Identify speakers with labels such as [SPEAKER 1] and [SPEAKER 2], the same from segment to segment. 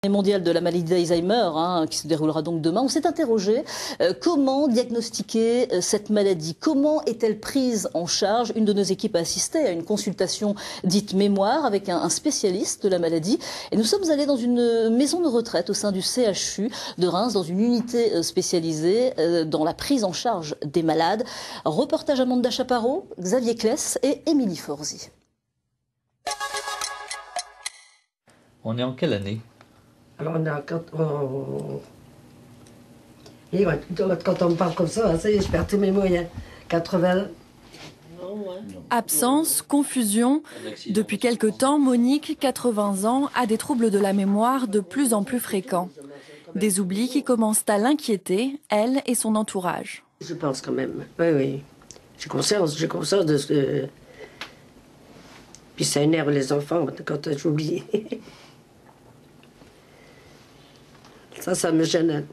[SPEAKER 1] Mondiale de la maladie d'Alzheimer, qui se déroulera donc demain, on s'est interrogé comment diagnostiquer cette maladie, comment est-elle prise en charge. Une de nos équipes a assisté à une consultation dite mémoire avec un spécialiste de la maladie et nous sommes allés dans une maison de retraite au sein du CHU de Reims, dans une unité spécialisée dans la prise en charge des malades. Reportage Amanda Chaparro, Xavier Kless et Émilie Forzi.
[SPEAKER 2] On est en quelle année ?
[SPEAKER 3] Alors Et quand on me parle comme ça, ça y est, je perds tous mes moyens. 80.
[SPEAKER 4] Absence, confusion. Depuis quelque temps, Monique, 80 ans, a des troubles de la mémoire de plus en plus fréquents. Des oublis qui commencent à l'inquiéter, elle et son entourage.
[SPEAKER 3] Je pense quand même, oui. J'ai conscience de ce que... Puis ça énerve les enfants quand j'oublie. Ça me gêne.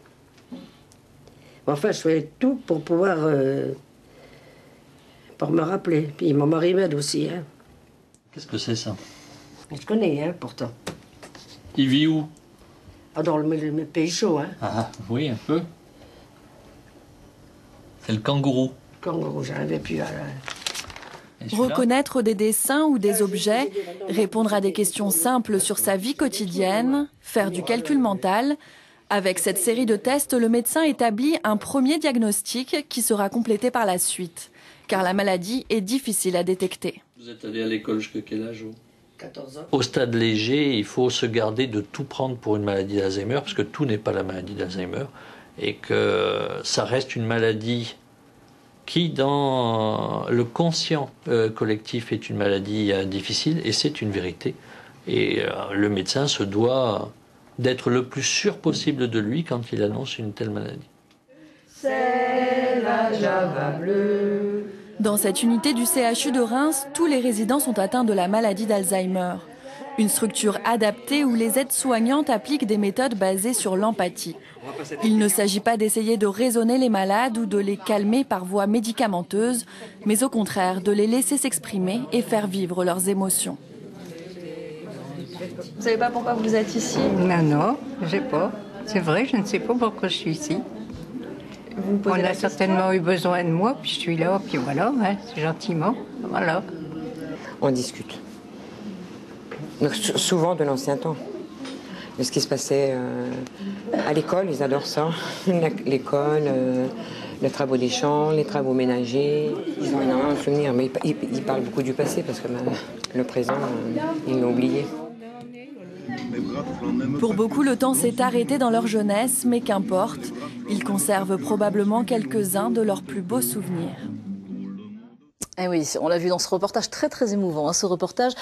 [SPEAKER 3] Enfin, je fais tout pour pouvoir pour me rappeler. Puis mon mari m'aide aussi.
[SPEAKER 2] Qu'est-ce que c'est ça?
[SPEAKER 3] Je connais, pourtant.
[SPEAKER 2] Il vit où?
[SPEAKER 3] Dans le pays chaud.
[SPEAKER 2] Ah, oui, un peu. C'est le kangourou.
[SPEAKER 3] Kangourou, j'arrivais plus à...
[SPEAKER 4] Reconnaître des dessins ou des objets, répondre à des questions simples sur sa vie quotidienne, faire du calcul mental. Avec cette série de tests, le médecin établit un premier diagnostic qui sera complété par la suite, car la maladie est difficile à détecter.
[SPEAKER 2] Vous êtes allé à l'école jusqu'à quel âge?
[SPEAKER 3] 14 ans.
[SPEAKER 2] Au stade léger, il faut se garder de tout prendre pour une maladie d'Alzheimer, parce que tout n'est pas la maladie d'Alzheimer, et que ça reste une maladie qui, dans le conscient collectif, est une maladie difficile, et c'est une vérité. Et le médecin se doit d'être le plus sûr possible de lui quand il annonce une telle maladie.
[SPEAKER 3] C'est la Java bleue.
[SPEAKER 4] Dans cette unité du CHU de Reims, tous les résidents sont atteints de la maladie d'Alzheimer. Une structure adaptée où les aides-soignantes appliquent des méthodes basées sur l'empathie. Il ne s'agit pas d'essayer de raisonner les malades ou de les calmer par voie médicamenteuse, mais au contraire de les laisser s'exprimer et faire vivre leurs émotions.
[SPEAKER 5] Vous savez pas pourquoi vous êtes ici?
[SPEAKER 6] Non, je sais pas. C'est vrai, je ne sais pas pourquoi je suis ici. On a certainement eu besoin de moi, puis je suis là, puis voilà, c'est gentiment, voilà.
[SPEAKER 7] On discute. Donc, souvent de l'ancien temps, de ce qui se passait à l'école, ils adorent ça. L'école, les travaux des champs, les travaux ménagers. Ils ont énormément de souvenirs, mais ils parlent beaucoup du passé parce que le présent, ils l'ont oublié.
[SPEAKER 4] Pour beaucoup, le temps s'est arrêté dans leur jeunesse, mais qu'importe, ils conservent probablement quelques-uns de leurs plus beaux souvenirs.
[SPEAKER 1] Eh oui, on l'a vu dans ce reportage très émouvant, ce reportage.